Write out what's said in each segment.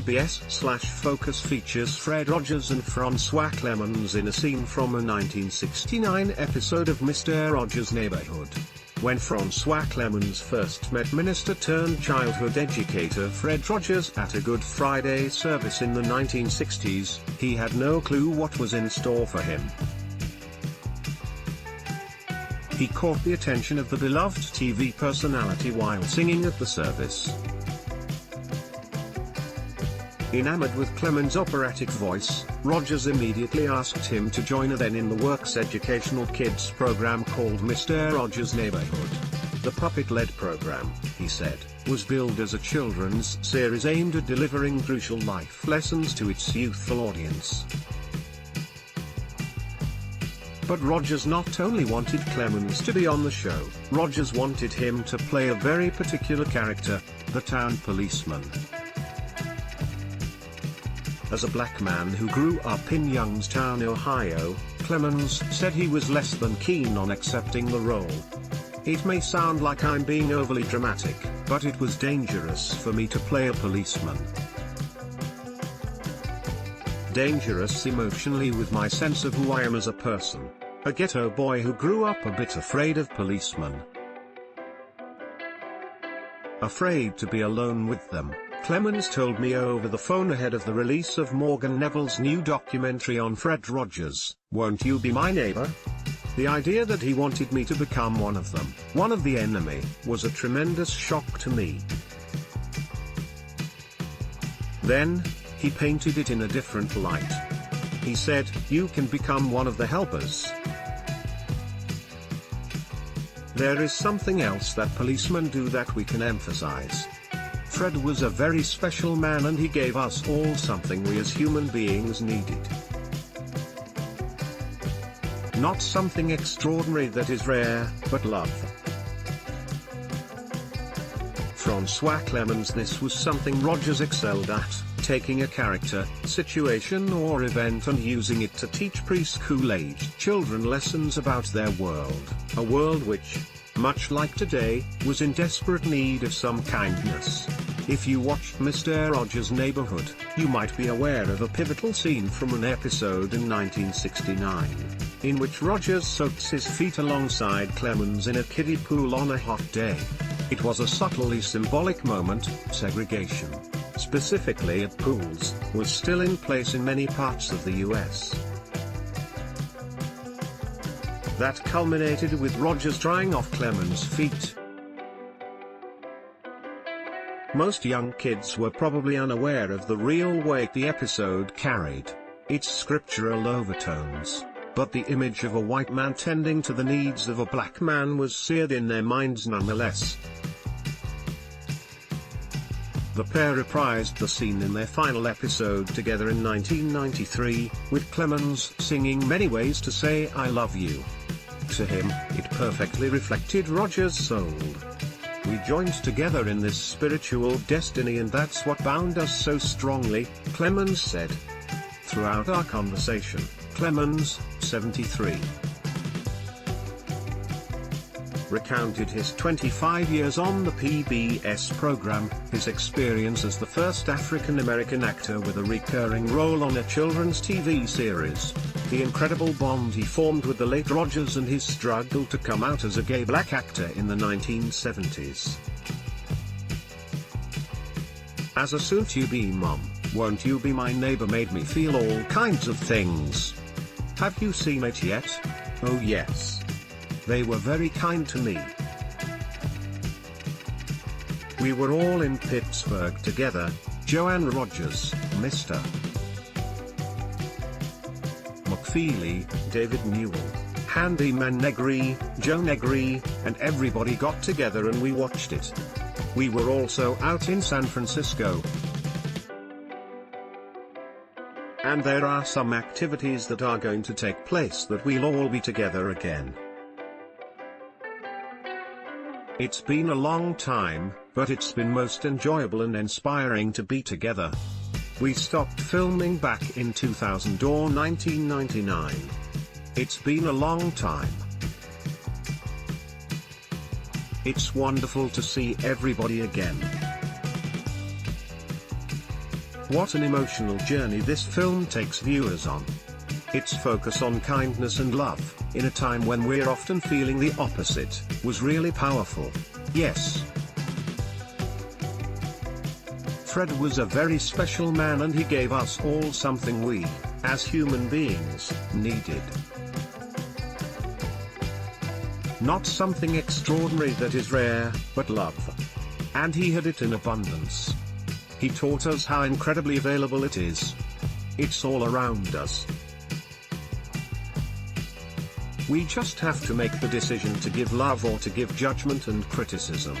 PBS/Focus features Fred Rogers and François Clemmons in a scene from a 1969 episode of Mr. Rogers' Neighborhood. When François Clemmons first met minister-turned-childhood educator Fred Rogers at a Good Friday service in the 1960s, he had no clue what was in store for him. He caught the attention of the beloved TV personality while singing at the service. Enamored with Clemmons' operatic voice, Rogers immediately asked him to join a then-in-the-works educational kids program called Mr. Rogers' Neighborhood. The puppet-led program, he said, was billed as a children's series aimed at delivering crucial life lessons to its youthful audience. But Rogers not only wanted Clemmons to be on the show, Rogers wanted him to play a very particular character, the town policeman. As a black man who grew up in Youngstown, Ohio, Clemmons said he was less than keen on accepting the role. It may sound like I'm being overly dramatic, but it was dangerous for me to play a policeman. Dangerous emotionally with my sense of who I am as a person. A ghetto boy who grew up a bit afraid of policemen. Afraid to be alone with them. Clemmons told me over the phone ahead of the release of Morgan Neville's new documentary on Fred Rogers, Won't You Be My Neighbor? The idea that he wanted me to become one of them, one of the enemy, was a tremendous shock to me. Then, he painted it in a different light. He said, "You can become one of the helpers." There is something else that policemen do that we can emphasize. Fred was a very special man and he gave us all something we as human beings needed. Not something extraordinary that is rare, but love. François Clemmons. This was something Rogers excelled at, taking a character, situation or event and using it to teach preschool-aged children lessons about their world, a world which, much like today, was in desperate need of some kindness. If you watched Mr. Rogers' Neighborhood, you might be aware of a pivotal scene from an episode in 1969, in which Rogers soaks his feet alongside Clemmons in a kiddie pool on a hot day. It was a subtly symbolic moment. Segregation, specifically at pools, was still in place in many parts of the US. That culminated with Rogers drying off Clemmons' feet. Most young kids were probably unaware of the real weight the episode carried, its scriptural overtones, but the image of a white man tending to the needs of a black man was seared in their minds nonetheless. The pair reprised the scene in their final episode together in 1993, with Clemmons singing "Many Ways to Say I Love You." To him, it perfectly reflected Rogers' soul. "We joined together in this spiritual destiny and that's what bound us so strongly," Clemmons said. Throughout our conversation, Clemmons, 73, recounted his 25 years on the PBS program, his experience as the first African-American actor with a recurring role on a children's TV series, the incredible bond he formed with the late Rogers and his struggle to come out as a gay black actor in the 1970s. As a soon-to-be mom, Won't You Be My Neighbor made me feel all kinds of things. Have you seen it yet? Oh yes. They were very kind to me. We were all in Pittsburgh together, Joanne Rogers, Mr. McFeely, David Newell, Handyman Negri, Joe Negri, and everybody got together and we watched it. We were also out in San Francisco. And there are some activities that are going to take place that we'll all be together again. It's been a long time, but it's been most enjoyable and inspiring to be together. We stopped filming back in 2000 or 1999. It's been a long time. It's wonderful to see everybody again. What an emotional journey this film takes viewers on. Its focus on kindness and love, in a time when we're often feeling the opposite, was really powerful. Yes. Fred was a very special man, and he gave us all something we, as human beings, needed. Not something extraordinary that is rare, but love. And he had it in abundance. He taught us how incredibly available it is. It's all around us. We just have to make the decision to give love or to give judgment and criticism.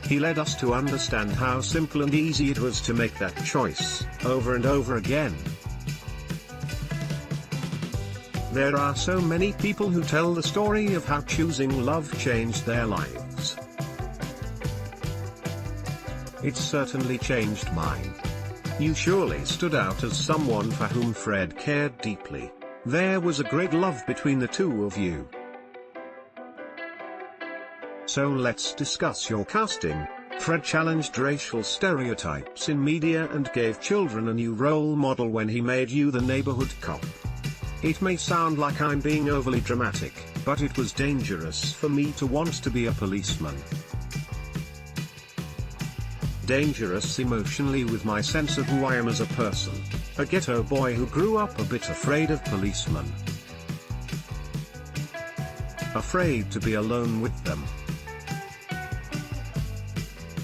He led us to understand how simple and easy it was to make that choice, over and over again. There are so many people who tell the story of how choosing love changed their lives. It certainly changed mine. You surely stood out as someone for whom Fred cared deeply. There was a great love between the two of you. So let's discuss your casting. Fred challenged racial stereotypes in media and gave children a new role model when he made you the neighborhood cop. It may sound like I'm being overly dramatic, but it was dangerous for me to want to be a policeman. Dangerous emotionally with my sense of who I am as a person, a ghetto boy who grew up a bit afraid of policemen. Afraid to be alone with them.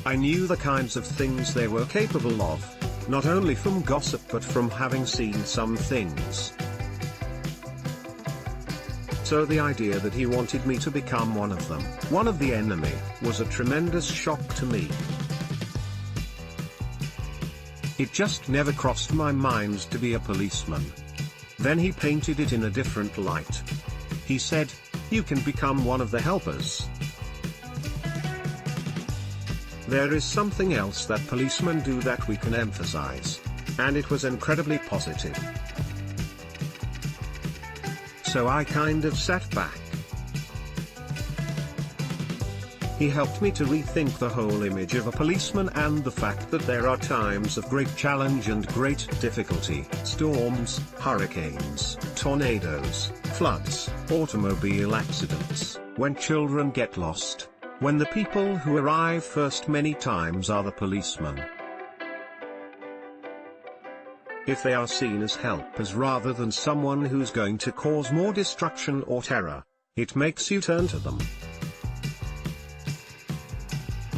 I knew the kinds of things they were capable of, not only from gossip but from having seen some things. So the idea that he wanted me to become one of them, one of the enemy, was a tremendous shock to me. It just never crossed my mind to be a policeman. Then he painted it in a different light. He said, "You can become one of the helpers." There is something else that policemen do that we can emphasize. And it was incredibly positive. So I kind of sat back. He helped me to rethink the whole image of a policeman and the fact that there are times of great challenge and great difficulty, storms, hurricanes, tornadoes, floods, automobile accidents, when children get lost, when the people who arrive first many times are the policemen. If they are seen as helpers rather than someone who's going to cause more destruction or terror, it makes you turn to them.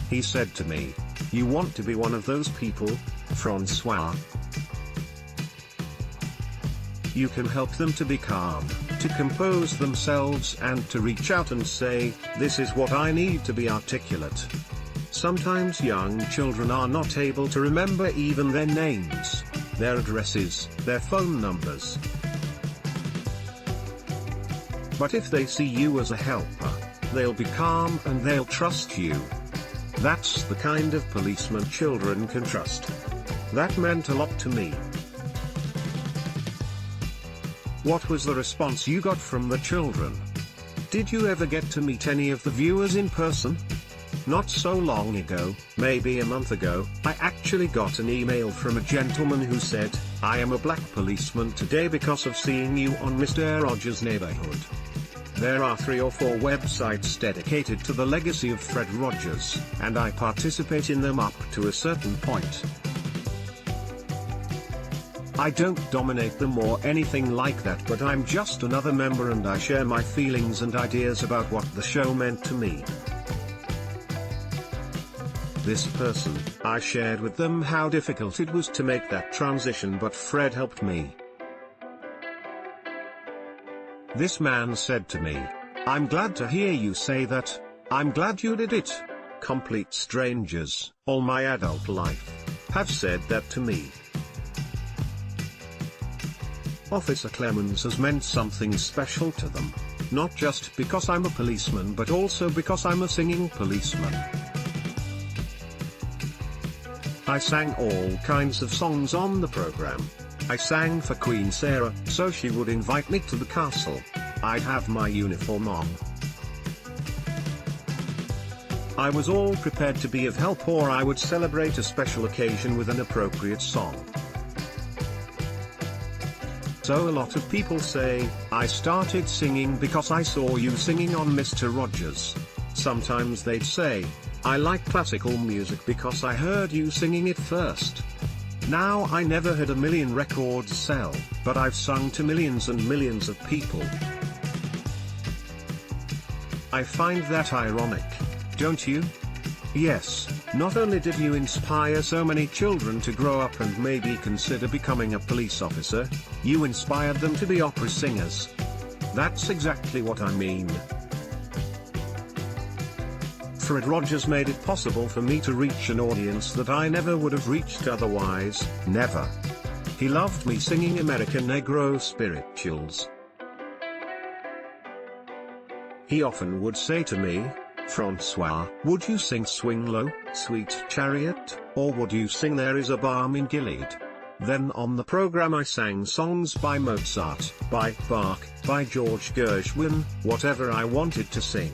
He said to me, "You want to be one of those people, François? You can help them to be calm, to compose themselves and to reach out and say, 'This is what I need to be articulate.' Sometimes young children are not able to remember even their names, their addresses, their phone numbers. But if they see you as a helper, they'll be calm and they'll trust you. That's the kind of policeman children can trust." That meant a lot to me. What was the response you got from the children? Did you ever get to meet any of the viewers in person? Not so long ago, maybe a month ago, I actually got an email from a gentleman who said, "I am a black policeman today because of seeing you on Mr. Rogers' Neighborhood." There are 3 or 4 websites dedicated to the legacy of Fred Rogers, and I participate in them up to a certain point. I don't dominate them or anything like that, but I'm just another member and I share my feelings and ideas about what the show meant to me. This person, I shared with them how difficult it was to make that transition, but Fred helped me. This man said to me, "I'm glad to hear you say that. I'm glad you did it. Complete strangers, all my adult life, have said that to me." Officer Clemmons has meant something special to them. Not just because I'm a policeman but also because I'm a singing policeman. I sang all kinds of songs on the program. I sang for Queen Sarah, so she would invite me to the castle. I'd have my uniform on. I was all prepared to be of help, or I would celebrate a special occasion with an appropriate song. So a lot of people say, I started singing because I saw you singing on Mr. Rogers. Sometimes they'd say, I like classical music because I heard you singing it first. Now I never had a million records sell, but I've sung to millions and millions of people. I find that ironic, don't you? Yes, not only did you inspire so many children to grow up and maybe consider becoming a police officer, you inspired them to be opera singers. That's exactly what I mean. Fred Rogers made it possible for me to reach an audience that I never would have reached otherwise, never. He loved me singing American Negro spirituals. He often would say to me, François, would you sing Swing Low, Sweet Chariot, or would you sing There Is a Balm in Gilead? Then on the program I sang songs by Mozart, by Bach, by George Gershwin, whatever I wanted to sing.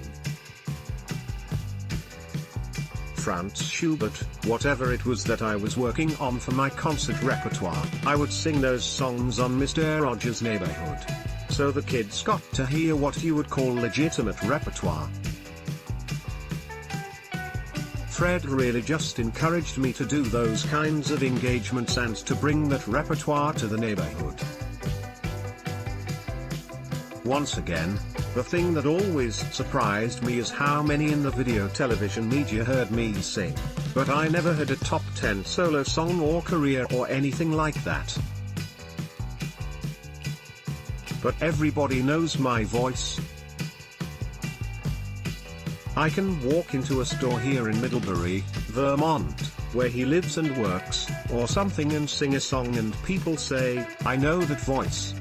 Franz Schubert, whatever it was that I was working on for my concert repertoire, I would sing those songs on Mr. Rogers' Neighborhood. So the kids got to hear what you would call legitimate repertoire. Fred really just encouraged me to do those kinds of engagements and to bring that repertoire to the neighborhood. Once again, the thing that always surprised me is how many in the video television media heard me sing, but I never had a top 10 solo song or career or anything like that. But everybody knows my voice. I can walk into a store here in Middlebury, Vermont, where he lives and works, or something, and sing a song and people say, I know that voice.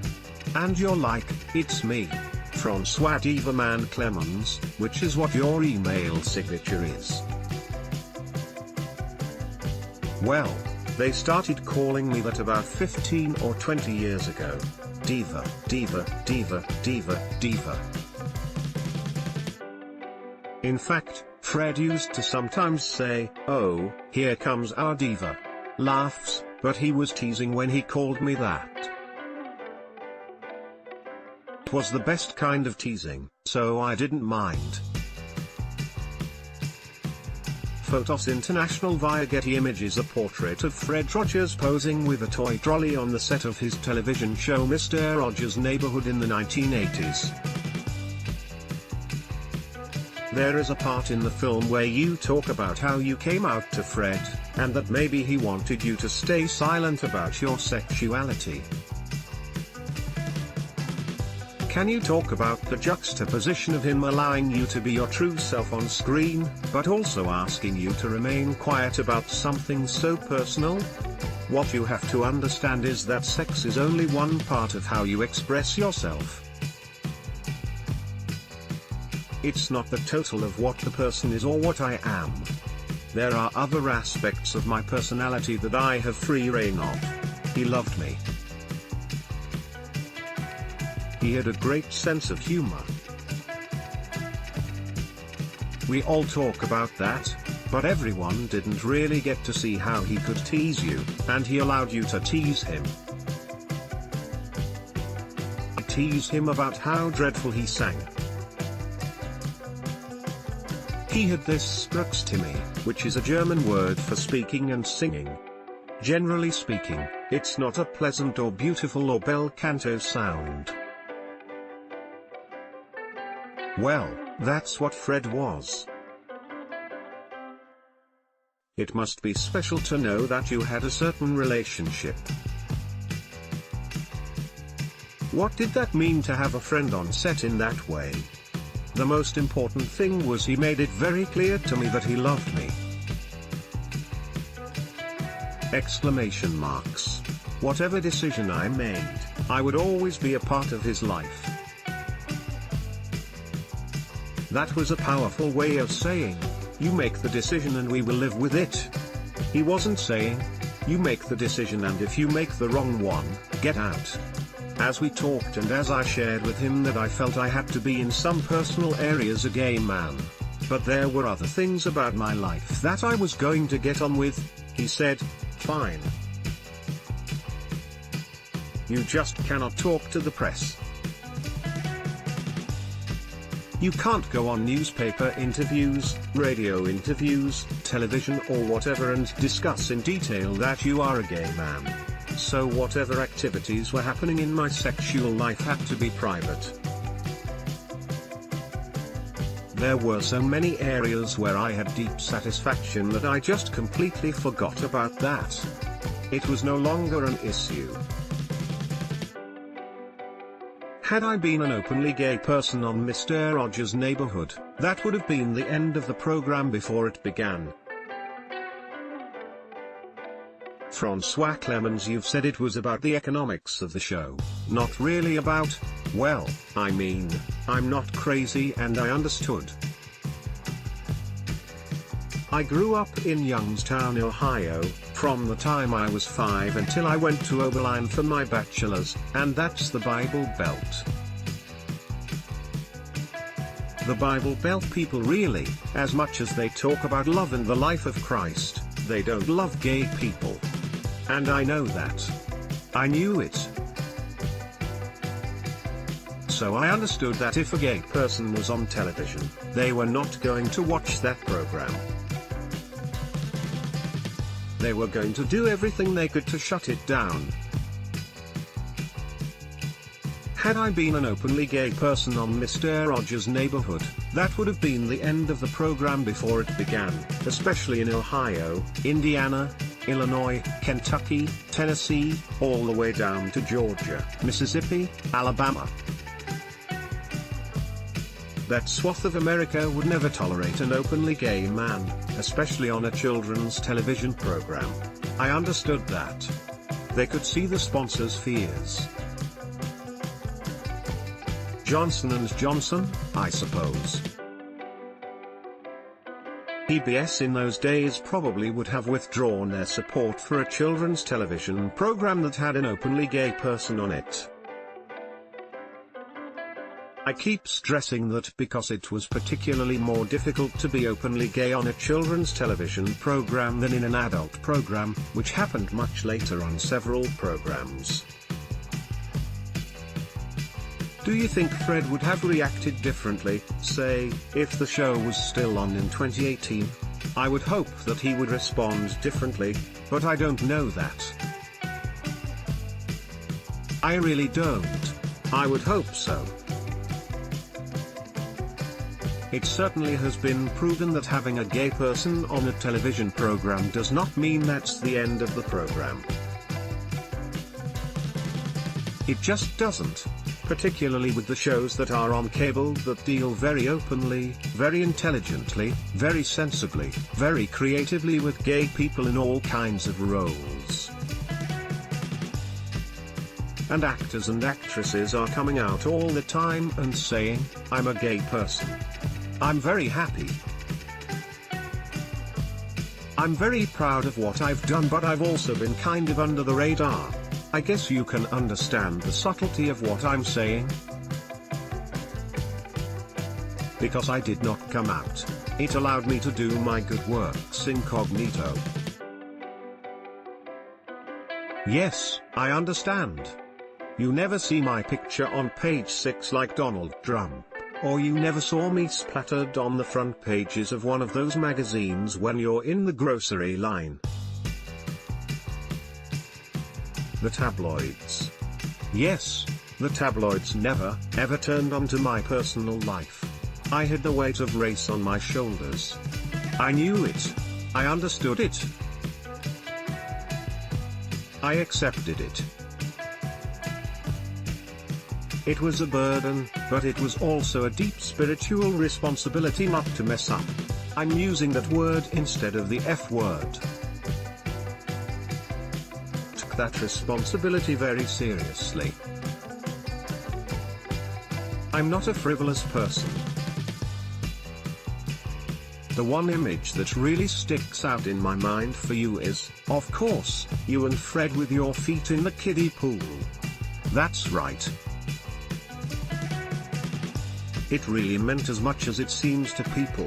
And you're like, it's me, François Diva Man Clemmons, which is what your email signature is. Well, they started calling me that about 15 or 20 years ago. Diva, diva, diva, diva, diva. In fact, Fred used to sometimes say, oh, here comes our diva. Laughs, but he was teasing when he called me that. It was the best kind of teasing, so I didn't mind. Photos International via Getty Images. A portrait of Fred Rogers posing with a toy trolley on the set of his television show Mr. Rogers' Neighborhood in the 1980s. There is a part in the film where you talk about how you came out to Fred, and that maybe he wanted you to stay silent about your sexuality. Can you talk about the juxtaposition of him allowing you to be your true self on screen, but also asking you to remain quiet about something so personal? What you have to understand is that sex is only one part of how you express yourself. It's not the total of what the person is or what I am. There are other aspects of my personality that I have free rein of. He loved me. He had a great sense of humor. We all talk about that, but everyone didn't really get to see how he could tease you, and he allowed you to tease him. Tease him about how dreadful he sang. He had this Sprechstimme, which is a German word for speaking and singing. Generally speaking, it's not a pleasant or beautiful or bel canto sound. Well, that's what Fred was. It must be special to know that you had a certain relationship. What did that mean to have a friend on set in that way? The most important thing was he made it very clear to me that he loved me. Exclamation marks. Whatever decision I made, I would always be a part of his life. That was a powerful way of saying, you make the decision and we will live with it. He wasn't saying, you make the decision and if you make the wrong one, get out. As we talked and as I shared with him that I felt I had to be in some personal areas a gay man. But there were other things about my life that I was going to get on with. He said, fine. You just cannot talk to the press. You can't go on newspaper interviews, radio interviews, television or whatever and discuss in detail that you are a gay man. So whatever activities were happening in my sexual life had to be private. There were so many areas where I had deep satisfaction that I just completely forgot about that. It was no longer an issue. Had I been an openly gay person on Mr. Rogers' Neighborhood, that would have been the end of the program before it began. François Clemmons, you've said it was about the economics of the show, not really about, well, I mean, I'm not crazy and I understood. I grew up in Youngstown, Ohio, from the time I was 5 until I went to Oberlin for my bachelor's, and that's the Bible Belt. The Bible Belt people really, as much as they talk about love and the life of Christ, they don't love gay people. And I know that. I knew it. So I understood that if a gay person was on television, they were not going to watch that program. They were going to do everything they could to shut it down. Had I been an openly gay person on Mr. Rogers' Neighborhood, that would have been the end of the program before it began, especially in Ohio, Indiana, Illinois, Kentucky, Tennessee, all the way down to Georgia, Mississippi, Alabama. That swath of America would never tolerate an openly gay man, especially on a children's television program. I understood that. They could see the sponsors' fears. Johnson & Johnson, I suppose. PBS in those days probably would have withdrawn their support for a children's television program that had an openly gay person on it. I keep stressing that because it was particularly more difficult to be openly gay on a children's television program than in an adult program, which happened much later on several programs. Do you think Fred would have reacted differently, say, if the show was still on in 2018? I would hope that he would respond differently, but I don't know that. I really don't. I would hope so. It certainly has been proven that having a gay person on a television program does not mean that's the end of the program. It just doesn't. Particularly with the shows that are on cable that deal very openly, very intelligently, very sensibly, very creatively with gay people in all kinds of roles. And actors and actresses are coming out all the time and saying, I'm a gay person. I'm very happy. I'm very proud of what I've done, but I've also been kind of under the radar. I guess you can understand the subtlety of what I'm saying. Because I did not come out, it allowed me to do my good works incognito. Yes, I understand. You never see my picture on page 6 like Donald Trump, or you never saw me splattered on the front pages of one of those magazines when you're in the grocery line. The tabloids. Yes, the tabloids never, ever turned onto my personal life. I had the weight of race on my shoulders. I knew it. I understood it. I accepted it. It was a burden, but it was also a deep spiritual responsibility not to mess up. I'm using that word instead of the F word. Took that responsibility very seriously. I'm not a frivolous person. The one image that really sticks out in my mind for you is, of course, you and Fred with your feet in the kiddie pool. That's right. It really meant as much as it seems to people.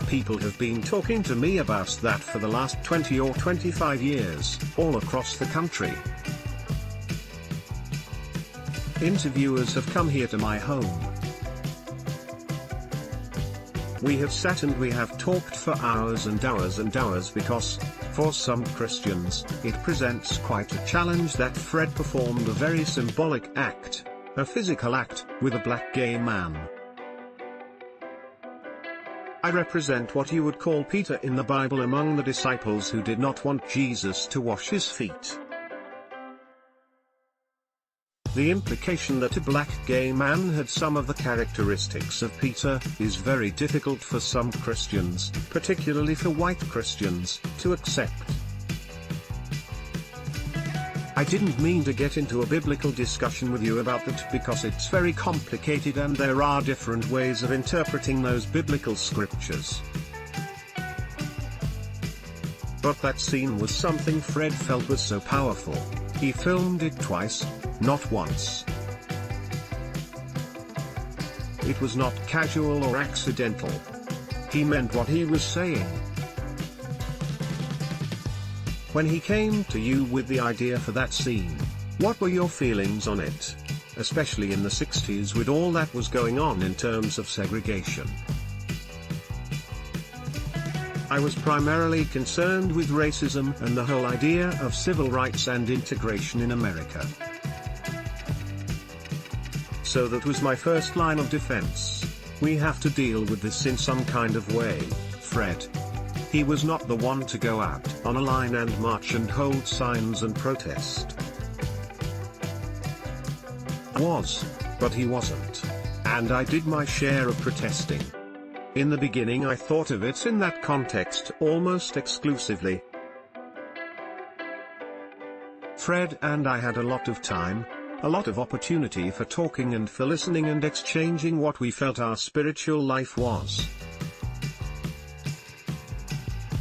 People have been talking to me about that for the last 20 or 25 years, all across the country. Interviewers have come here to my home. We have sat and we have talked for hours and hours and hours because, for some Christians, it presents quite a challenge that Fred performed a very symbolic act, a physical act, with a black gay man. I represent what you would call Peter in the Bible among the disciples who did not want Jesus to wash his feet. The implication that a black gay man had some of the characteristics of Peter is very difficult for some Christians, particularly for white Christians, to accept. I didn't mean to get into a biblical discussion with you about that because it's very complicated and there are different ways of interpreting those biblical scriptures. But that scene was something Fred felt was so powerful. He filmed it twice, not once. It was not casual or accidental. He meant what he was saying. When he came to you with the idea for that scene, what were your feelings on it? Especially in the 60s with all that was going on in terms of segregation. I was primarily concerned with racism and the whole idea of civil rights and integration in America. So that was my first line of defense. We have to deal with this in some kind of way, Fred. He was not the one to go out on a line and march and hold signs and protest. But he wasn't. And I did my share of protesting. In the beginning I thought of it in that context almost exclusively. Fred and I had a lot of time, a lot of opportunity for talking and for listening and exchanging what we felt our spiritual life was.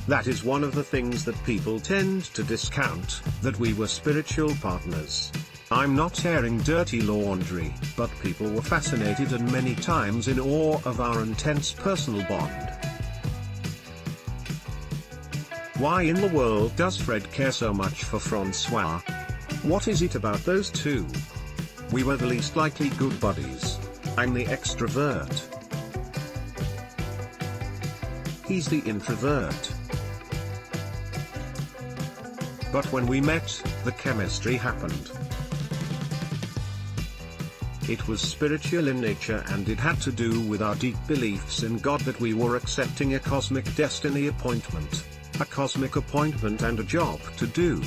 That is one of the things that people tend to discount, that we were spiritual partners. I'm not airing dirty laundry, but people were fascinated and many times in awe of our intense personal bond. Why in the world does Fred care so much for François? What is it about those two? We were the least likely good buddies. I'm the extrovert. He's the introvert. But when we met, the chemistry happened. It was spiritual in nature and it had to do with our deep beliefs in God that we were accepting a cosmic destiny appointment. A cosmic appointment and a job to do.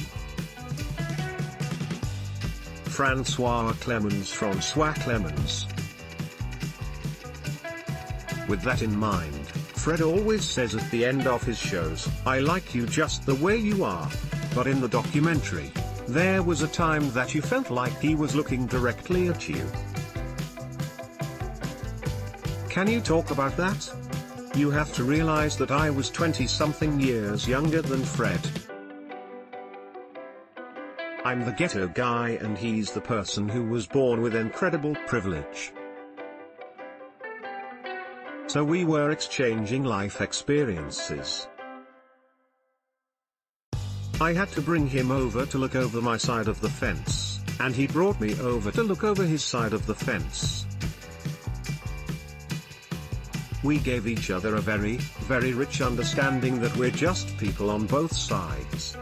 François Clemmons. With that in mind, Fred always says at the end of his shows, "I like you just the way you are." But in the documentary, there was a time that you felt like he was looking directly at you. Can you talk about that? You have to realize that I was 20-something years younger than Fred. I'm the ghetto guy and he's the person who was born with incredible privilege. So we were exchanging life experiences. I had to bring him over to look over my side of the fence, and he brought me over to look over his side of the fence. We gave each other a very, very rich understanding that we're just people on both sides.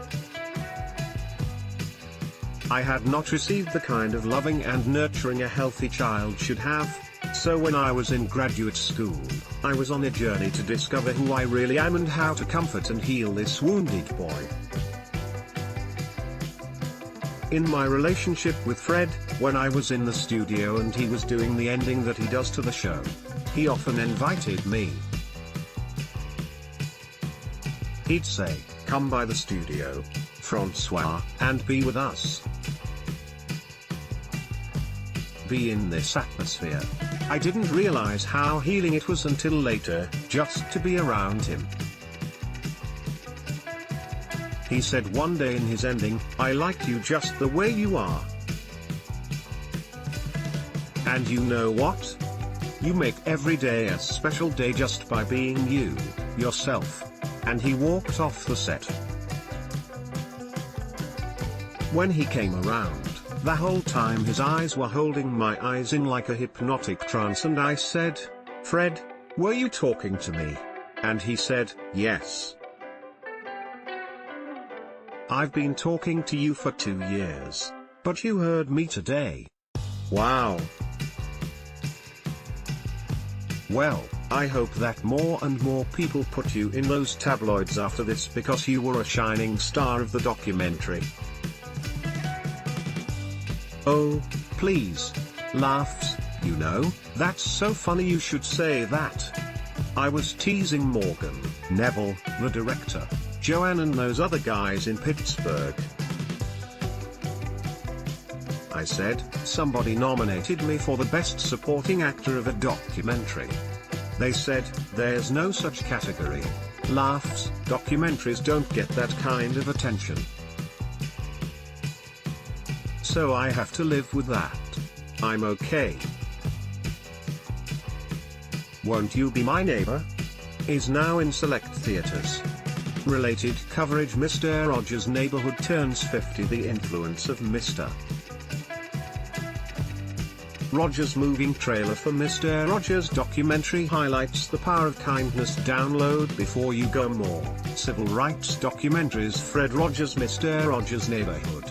I had not received the kind of loving and nurturing a healthy child should have, so when I was in graduate school, I was on a journey to discover who I really am and how to comfort and heal this wounded boy. In my relationship with Fred, when I was in the studio and he was doing the ending that he does to the show, he often invited me. He'd say, "Come by the studio, François, and be with us. Be in this atmosphere." I didn't realize how healing it was until later, just to be around him. He said one day in his ending, "I like you just the way you are." And you know what? You make every day a special day just by being you, yourself. And he walked off the set. When he came around, the whole time his eyes were holding my eyes in like a hypnotic trance, and I said, "Fred, were you talking to me?" And he said, "Yes. I've been talking to you for 2 years, but you heard me today." Wow. Well, I hope that more and more people put you in those tabloids after this, because you were a shining star of the documentary. Oh, please. Laughs, you know, that's so funny you should say that. I was teasing Morgan, Neville, the director, Joanne and those other guys in Pittsburgh. I said, somebody nominated me for the Best Supporting Actor of a Documentary. They said, there's no such category. Laughs, documentaries don't get that kind of attention. So I have to live with that. I'm okay. Won't You Be My Neighbor? Is now in select theaters. Related coverage: Mr. Rogers' Neighborhood turns 50. The influence of Mr. Rogers' moving trailer for Mr. Rogers' documentary highlights the power of kindness. Download before you go. More civil rights documentaries. Fred Rogers' Mr. Rogers' Neighborhood.